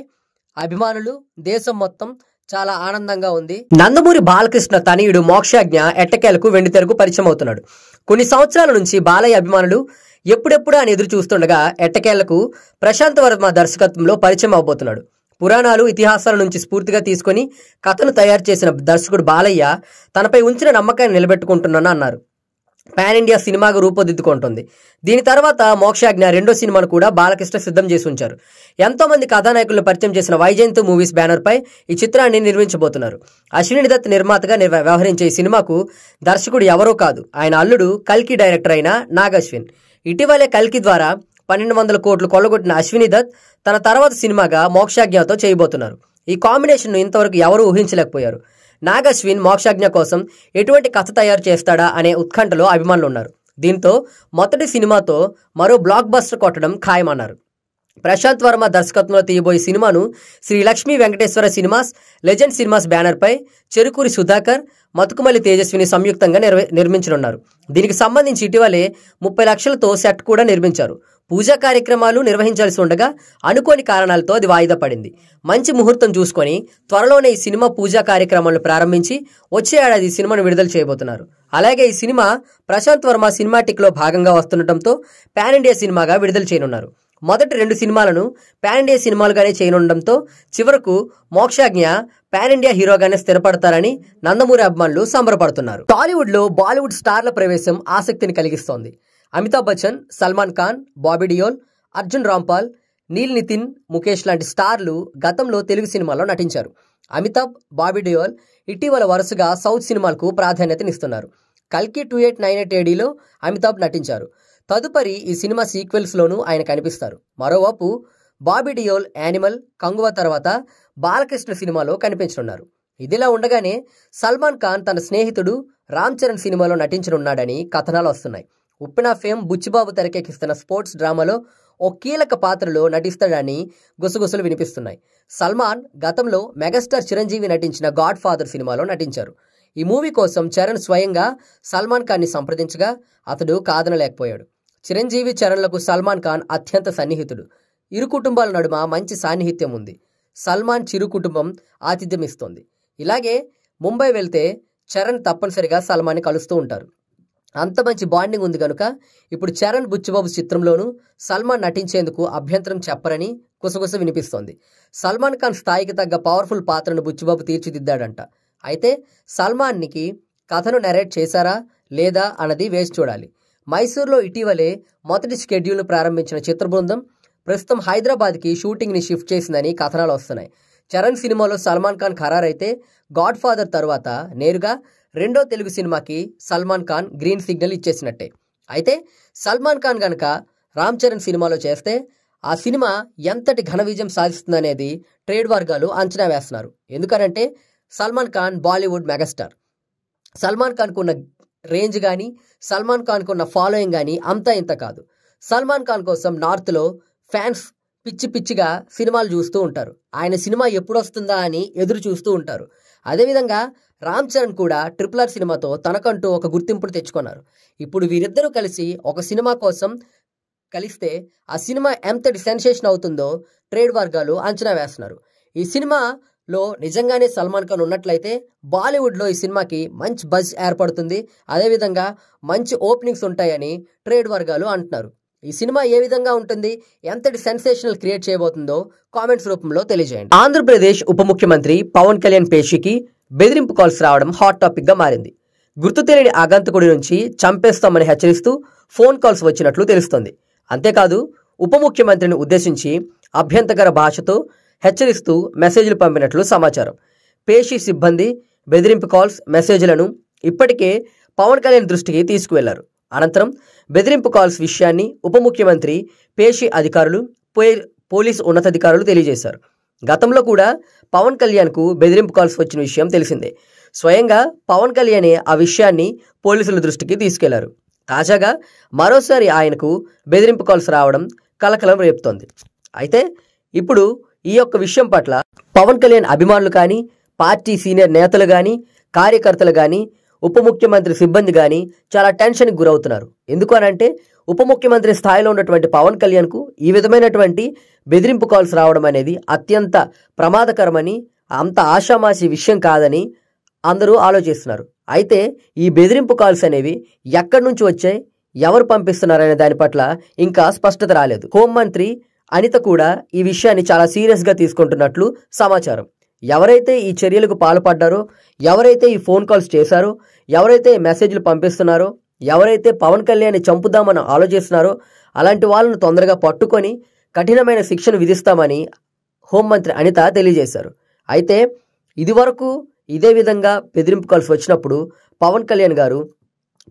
అభిమానులు, దేశం మొత్తం చాలా ఆనందంగా ఉంది. నందమూరి బాలకృష్ణ తనయుడు మోక్షజ్ఞ ఎట్టకేలకు వెండితెరకు పరిచయం అవుతున్నాడు. కొన్ని సంవత్సరాల నుంచి బాలయ్య అభిమానులు ఎప్పుడెప్పుడు అని ఎదురు చూస్తుండగా ఎట్టకేలకు ప్రశాంత్ వర్మ దర్శకత్వంలో పరిచయం అవబోతున్నాడు. పురాణాలు, ఇతిహాసాల నుంచి స్ఫూర్తిగా తీసుకొని కథను తయారు చేసిన దర్శకుడు బాలయ్య తనపై ఉంచిన నమ్మకాన్ని నిలబెట్టుకుంటున్నాను అన్నారు. పాన్ ఇండియా సినిమాగా రూపుదిద్దుకుంటుంది. దీని తర్వాత మోక్షజ్ఞ 2వ సినిమాను కూడా బాలకృష్ణ సిద్ధం చేసి ఉంచారు. ఎంతో మంది కథానాయకులను పరిచయం చేసిన వైజయంత్ మూవీస్ బ్యానర్ పై ఈ చిత్రాన్ని నిర్మించబోతున్నారు. అశ్విని దత్ నిర్మాతగా వ్యవహరించే ఈ సినిమాకు దర్శకుడు ఎవరో కాదు, ఆయన అల్లుడు కల్కి డైరెక్టర్ అయిన నాగ్ అశ్విన్. ఇటీవలే కల్కి ద్వారా 1,200 కోట్లు కొల్లగొట్టిన అశ్విని దత్ తన తర్వాత సినిమాగా మోక్షాజ్ఞతో చేయబోతున్నారు. ఈ కాంబినేషన్ను ఇంతవరకు ఎవరూ ఊహించలేకపోయారు. నాగ్ అశ్విన్ మోక్షాజ్ఞ కోసం ఎటువంటి కథ తయారు చేస్తాడా అనే ఉత్కంఠలో అభిమానులు ఉన్నారు. దీంతో మొదటి సినిమాతో మరో బ్లాక్ బస్టర్ కొట్టడం ఖాయమన్నారు. ప్రశాంత్ వర్మ దర్శకత్వంలో తీయబోయే సినిమాను Sri Lakshmi Venkateswara cinemas, legend cinemas బ్యానర్పై చెరుకూరి సుధాకర్, మతుకుమల్లి తేజస్విని సంయుక్తంగా నిర్మించనున్నారు. దీనికి సంబంధించి ఇటీవలే 30 లక్షలతో సెట్ కూడా నిర్మించారు. పూజా కార్యక్రమాలు నిర్వహించాల్సి ఉండగా అనుకోని కారణాలతో అది వాయిదా పడింది. మంచి ముహూర్తం చూసుకొని త్వరలోనే ఈ సినిమా పూజా కార్యక్రమాలను ప్రారంభించి వచ్చే ఏడాది ఈ సినిమాను విడుదల చేయబోతున్నారు. అలాగే ఈ సినిమా ప్రశాంత్ వర్మ సినిమాటిక్లో భాగంగా వస్తుండటంతో పాన్ ఇండియా సినిమాగా విడుదల చేయనున్నారు. మొదటి 2 సినిమాలను పాన్ ఇండియా సినిమాలుగానే చేయనుండటంతో చివరకు మోక్షాజ్ఞ పాన్ ఇండియా హీరోగానే స్థిరపడతారని నందమూరి అభిమానులు సంబరపడుతున్నారు. టాలీవుడ్ లో బాలీవుడ్ స్టార్ల ప్రవేశం ఆసక్తిని కలిగిస్తోంది. అమితాబ్ బచ్చన్, సల్మాన్ ఖాన్, బాబీ డియోల్, అర్జున్ రాంపాల్, నీల్ నితిన్, ముఖేష్ లాంటి స్టార్లు గతంలో తెలుగు సినిమాల్లో నటించారు. అమితాబ్, బాబీ డియోల్ ఇటీవల వరుసగా సౌత్ సినిమాలకు ప్రాధాన్యతనిస్తున్నారు. కల్కి 2898 ADలో అమితాబ్ నటించారు. తదుపరి ఈ సినిమా సీక్వెల్స్లోనూ ఆయన కనిపిస్తారు. మరోవైపు బాబీ డియోల్ యానిమల్, కంగువ తర్వాత బాలకృష్ణ సినిమాలో కనిపించనున్నారు. ఇదిలా ఉండగానే సల్మాన్ ఖాన్ తన స్నేహితుడు రామ్ చరణ్ సినిమాలో నటించనున్నాడని కథనాలు వస్తున్నాయి. ఉప్పెన ఫేమ్ బుచ్చిబాబు తెరకెక్కిస్తున్న స్పోర్ట్స్ డ్రామాలో ఓ కీలక పాత్రలో నటిస్తాడని గుసగుసలు వినిపిస్తున్నాయి. సల్మాన్ గతంలో మెగాస్టార్ చిరంజీవి నటించిన గాడ్ ఫాదర్ సినిమాలో నటించారు. ఈ మూవీ కోసం చరణ్ స్వయంగా సల్మాన్ ఖాన్ని సంప్రదించగా అతడు కాదనలేకపోయాడు. చిరంజీవి, చరణ్లకు సల్మాన్ ఖాన్ అత్యంత సన్నిహితుడు. ఇరు కుటుంబాల నడుమ మంచి సాన్నిహిత్యం ఉంది. సల్మాన్ చిరు కుటుంబం ఆతిథ్యం ఇస్తోంది. ఇలాగే ముంబై వెళ్తే చరణ్ తప్పనిసరిగా సల్మాన్ని కలుస్తూ ఉంటారు. అంత మంచి బాండింగ్ ఉంది కనుక ఇప్పుడు చరణ్ బుచ్చిబాబు చిత్రంలోనూ సల్మాన్ నటించేందుకు అభ్యంతరం చెప్పరని గుసగుస వినిపిస్తోంది. సల్మాన్ ఖాన్ స్థాయికి తగ్గ పవర్ఫుల్ పాత్రను బుచ్చిబాబు తీర్చిదిద్దాడంట. అయితే సల్మాన్కి కథను నెరేట్ చేశారా లేదా అన్నది వేచి చూడాలి. మైసూర్లో ఇటీవలే మొదటి షెడ్యూల్ను ప్రారంభించిన చిత్ర బృందం ప్రస్తుతం హైదరాబాద్కి షూటింగ్ని షిఫ్ట్ చేసిందని కథనాలు వస్తున్నాయి. చరణ్ సినిమాలో సల్మాన్ ఖాన్ ఖరారైతే గాడ్ ఫాదర్ తర్వాత నేరుగా రెండో తెలుగు సినిమాకి సల్మాన్ ఖాన్ గ్రీన్ సిగ్నల్ ఇచ్చేసినట్టే. అయితే సల్మాన్ ఖాన్ కనుక రామ్ చరణ్ సినిమాలో చేస్తే ఆ సినిమా ఎంతటి ఘన విజయం సాధిస్తుందనేది ట్రేడ్ వర్గాలు అంచనా వేస్తున్నారు. ఎందుకనంటే సల్మాన్ ఖాన్ బాలీవుడ్ మెగాస్టార్. సల్మాన్ ఖాన్కు ఉన్న రేంజ్ కానీ, సల్మాన్ ఖాన్కు ఉన్న ఫాలోయింగ్ కానీ అంతా ఇంత కాదు. సల్మాన్ ఖాన్ కోసం నార్త్లో ఫ్యాన్స్ పిచ్చి పిచ్చిగా సినిమాలు చూస్తూ ఉంటారు. ఆయన సినిమా ఎప్పుడు వస్తుందా అని ఎదురు చూస్తూ ఉంటారు. అదేవిధంగా రామ్ చరణ్ కూడా RRR సినిమాతో తనకంటూ ఒక గుర్తింపును తెచ్చుకున్నారు. ఇప్పుడు వీరిద్దరూ కలిసి ఒక సినిమా కోసం కలిస్తే ఆ సినిమా ఎంతటి సెన్సేషన్ అవుతుందో ట్రేడ్ వర్గాలు అంచనా వేస్తున్నారు. ఈ సినిమాలో నిజంగానే సల్మాన్ ఖాన్ ఉన్నట్లయితే బాలీవుడ్లో ఈ సినిమాకి మంచి బజ్ ఏర్పడుతుంది. అదేవిధంగా మంచి ఓపెనింగ్స్ ఉంటాయని ట్రేడ్ వర్గాలు అంటున్నారు. ఈ సినిమా ఏ విధంగా ఉంటుంది, ఎంతటి సెన్సేషనల్ క్రియేట్ చేయబోతుందో కామెంట్స్ రూపంలో తెలియజేయండి. ఆంధ్రప్రదేశ్ ఉప ముఖ్యమంత్రి పవన్ కళ్యాణ్ పేషికి బెదిరింపు కాల్స్ రావడం హాట్ టాపిక్ గా మారింది. గుర్తు తెలియని ఆగంతకుడి నుంచి చంపేస్తామని హెచ్చరిస్తూ ఫోన్ కాల్స్ వచ్చినట్లు తెలుస్తోంది. అంతేకాదు ఉప ముఖ్యమంత్రిని ఉద్దేశించి అభ్యంతకర భాషతో హెచ్చరిస్తూ మెసేజ్లు పంపినట్లు సమాచారం. పేషి సిబ్బంది బెదిరింపు కాల్స్, మెసేజ్లను ఇప్పటికే పవన్ కళ్యాణ్ దృష్టికి తీసుకువెళ్లారు. అనంతరం బెదిరింపు కాల్స్ విషయాన్ని ఉప ముఖ్యమంత్రి, పేషి అధికారులు, పోలీసు ఉన్నతాధికారులు తెలియజేశారు. గతంలో కూడా పవన్ కళ్యాణ్కు బెదిరింపు కాల్స్ వచ్చిన విషయం తెలిసిందే. స్వయంగా పవన్ కళ్యాణే ఆ విషయాన్ని పోలీసుల దృష్టికి తీసుకెళ్లారు. తాజాగా మరోసారి ఆయనకు బెదిరింపు కాల్స్ రావడం కలకలం రేపుతోంది. అయితే ఇప్పుడు ఈ యొక్క విషయం పట్ల పవన్ కళ్యాణ్ అభిమానులు కానీ, పార్టీ సీనియర్ నేతలు కానీ, కార్యకర్తలు కానీ, ఉప ముఖ్యమంత్రి సిబ్బంది కానీ చాలా టెన్షన్కి గురవుతున్నారు. ఎందుకు అనంటే ఉప ముఖ్యమంత్రి స్థాయిలో ఉన్నటువంటి పవన్ కళ్యాణ్కు ఈ విధమైనటువంటి బెదిరింపు కాల్స్ రావడం అనేది అత్యంత ప్రమాదకరమని, అంత ఆషామాషి విషయం కాదని అందరూ ఆలోచిస్తున్నారు. అయితే ఈ బెదిరింపు కాల్స్ అనేవి ఎక్కడి నుంచి వచ్చాయి, ఎవరు పంపిస్తున్నారనే దాని పట్ల ఇంకా స్పష్టత రాలేదు. హోంమంత్రి అనిత కూడా ఈ విషయాన్ని చాలా సీరియస్గా తీసుకుంటున్నట్లు సమాచారం. ఎవరైతే ఈ చర్యలకు పాల్పడ్డారో, ఎవరైతే ఈ ఫోన్ కాల్స్ చేశారో, ఎవరైతే మెసేజ్లు పంపిస్తున్నారో, ఎవరైతే పవన్ కళ్యాణ్ని చంపుదామని ఆలోచిస్తున్నారో అలాంటి వాళ్ళను తొందరగా పట్టుకొని కఠినమైన శిక్షను విధిస్తామని హోంమంత్రి అనిత తెలియజేశారు. అయితే ఇదివరకు ఇదే విధంగా బెదిరింపు కాల్స్ వచ్చినప్పుడు పవన్ కళ్యాణ్ గారు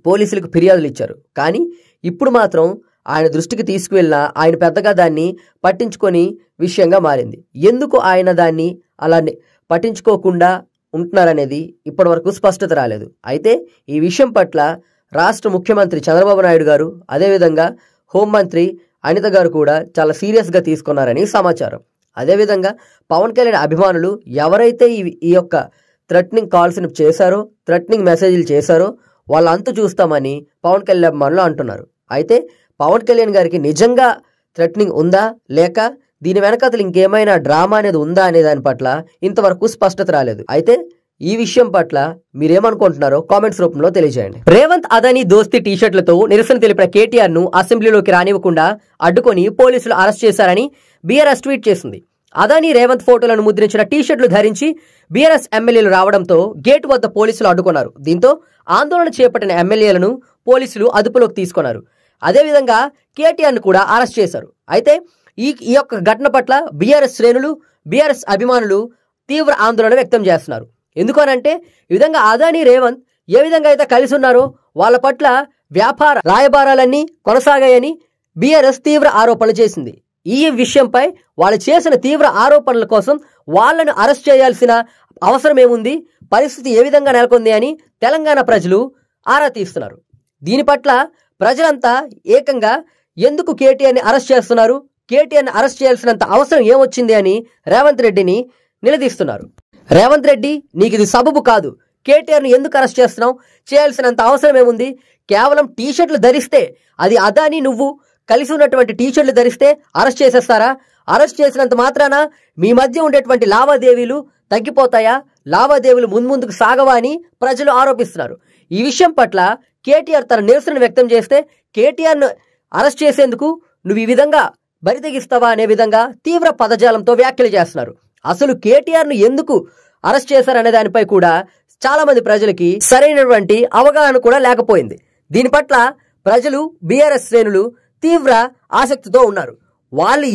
పోలీసులకు ఫిర్యాదులు ఇచ్చారు. కానీ ఇప్పుడు మాత్రం ఆయన దృష్టికి తీసుకువెళ్ళినా ఆయన పెద్దగా దాన్ని పట్టించుకొని విషయంగా మారింది. ఎందుకు ఆయన దాన్ని అలా పట్టించుకోకుండా ఉంటున్నారనేది ఇప్పటి వరకు స్పష్టత రాలేదు. అయితే ఈ విషయం పట్ల రాష్ట్ర ముఖ్యమంత్రి చంద్రబాబు నాయుడు గారు, అదేవిధంగా హోంమంత్రి అనిత గారు కూడా చాలా సీరియస్గా తీసుకున్నారని సమాచారం. అదేవిధంగా పవన్ కళ్యాణ్ అభిమానులు ఎవరైతే ఈ యొక్క థ్రెటనింగ్ కాల్స్ని చేశారో, థ్రెటనింగ్ మెసేజ్లు చేశారో వాళ్ళ అంతు చూస్తామని పవన్ కళ్యాణ్ అభిమానులు అంటున్నారు. అయితే పవన్ కళ్యాణ్ గారికి నిజంగా థ్రెటనింగ్ ఉందా, లేక దీని వెనకాతలు ఇంకేమైనా డ్రామా అనేది ఉందా అనే దాని పట్ల ఇంతవరకు స్పష్టత రాలేదు. అయితే ఈ విషయం పట్ల మీరేమనుకుంటున్నారో కామెంట్స్ రూపంలో తెలియజేయండి. రేవంత్ అదానీ దోస్తీ టీషర్ట్లతో నిరసన తెలిపిన కేటీఆర్ ను అసెంబ్లీలోకి రానివ్వకుండా అడ్డుకొని పోలీసులు అరెస్ట్ చేశారని బీఆర్ఎస్ ట్వీట్ చేసింది. అదానీ రేవంత్ ఫోటోలను ముద్రించిన టీషర్ట్లు ధరించి బీఆర్ఎస్ ఎమ్మెల్యేలు రావడంతో గేటు వద్ద పోలీసులు అడ్డుకున్నారు. దీంతో ఆందోళన చేపట్టిన ఎమ్మెల్యేలను పోలీసులు అదుపులోకి తీసుకున్నారు. అదేవిధంగా కేటీఆర్ ను కూడా అరెస్ట్ చేశారు. అయితే ఈ యొక్క ఘటన పట్ల బీఆర్ఎస్ శ్రేణులు, బీఆర్ఎస్ అభిమానులు తీవ్ర ఆందోళన వ్యక్తం చేస్తున్నారు. ఎందుకనంటే ఈ విధంగా అదానీ రేవంత్ ఏ విధంగా అయితే కలిసి ఉన్నారో వాళ్ళ పట్ల వ్యాపార రాయబారాలన్నీ కొనసాగాయని బీఆర్ఎస్ తీవ్ర ఆరోపణలు చేసింది. ఈ విషయంపై వాళ్ళు చేసిన తీవ్ర ఆరోపణల కోసం వాళ్ళను అరెస్ట్ చేయాల్సిన అవసరం ఏముంది, పరిస్థితి ఏ విధంగా నెలకొంది అని తెలంగాణ ప్రజలు ఆరా తీస్తున్నారు. దీని పట్ల ప్రజలంతా ఏకంగా ఎందుకు కేటీఆర్ని అరెస్ట్ చేస్తున్నారు, కేటీఆర్ని అరెస్ట్ చేయాల్సినంత అవసరం ఏమొచ్చింది అని రేవంత్ రెడ్డిని నిలదీస్తున్నారు. రేవంత్ రెడ్డి, నీకు ఇది సబబు కాదు, కేటీఆర్ని ఎందుకు అరెస్ట్ చేస్తున్నావు, చేయాల్సినంత అవసరం ఏముంది, కేవలం టీషర్ట్లు ధరిస్తే, అది అదానీ నువ్వు కలిసి ఉన్నటువంటి టీషర్ట్లు ధరిస్తే అరెస్ట్ చేసేస్తారా? అరెస్ట్ చేసినంత మాత్రాన మీ మధ్య ఉండేటువంటి లావాదేవీలు తగ్గిపోతాయా, లావాదేవీలు ముందుకు సాగవా అని ప్రజలు ఆరోపిస్తున్నారు. ఈ విషయం పట్ల కేటీఆర్ తన నిరసన వ్యక్తం చేస్తే కేటీఆర్ను అరెస్ట్ చేసేందుకు నువ్వు ఈ విధంగా బరితెగిస్తావా అనే విధంగా తీవ్ర పదజాలంతో వ్యాఖ్యలు చేస్తున్నారు. అసలు కేటీఆర్ను ఎందుకు అరెస్ట్ చేశారనే దానిపై కూడా చాలా మంది ప్రజలకి సరైనటువంటి అవగాహన కూడా లేకపోయింది. దీని పట్ల ప్రజలు, బీఆర్ఎస్ శ్రేణులు తీవ్ర ఆసక్తితో ఉన్నారు. వాళ్ళు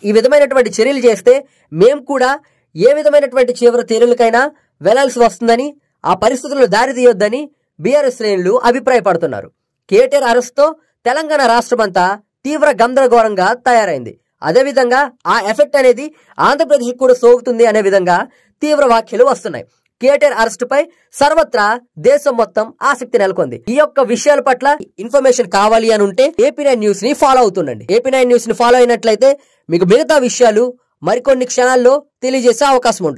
ఈ విధమైనటువంటి చర్యలు చేస్తే మేము కూడా ఏ విధమైనటువంటి తీవ్ర చర్యలకైనా వెళ్లాల్సి వస్తుందని, ఆ పరిస్థితులను దారి తీయొద్దని బీఆర్ఎస్ శ్రేణులు అభిప్రాయపడుతున్నారు. కేటీఆర్ అరెస్ట్తో తెలంగాణ రాష్ట్రమంతా తీవ్ర గందరగోళంగా తయారైంది. అదేవిధంగా ఆ ఎఫెక్ట్ అనేది ఆంధ్రప్రదేశ్ కూడా సోకుతుంది అనే విధంగా తీవ్ర వ్యాఖ్యలు వస్తున్నాయి. కేటీఆర్ అరెస్ట్ పై సర్వత్రా దేశం మొత్తం ఆసక్తి నెలకొంది. ఈ యొక్క విషయాల పట్ల ఇన్ఫర్మేషన్ కావాలి అని ఉంటే AP9 న్యూస్ ని ఫాలో అవుతుండండి. AP9 న్యూస్ ని ఫాలో అయినట్లయితే మీకు మిగతా విషయాలు మరికొన్ని క్షణాల్లో తెలియజేసే అవకాశం ఉంటుంది.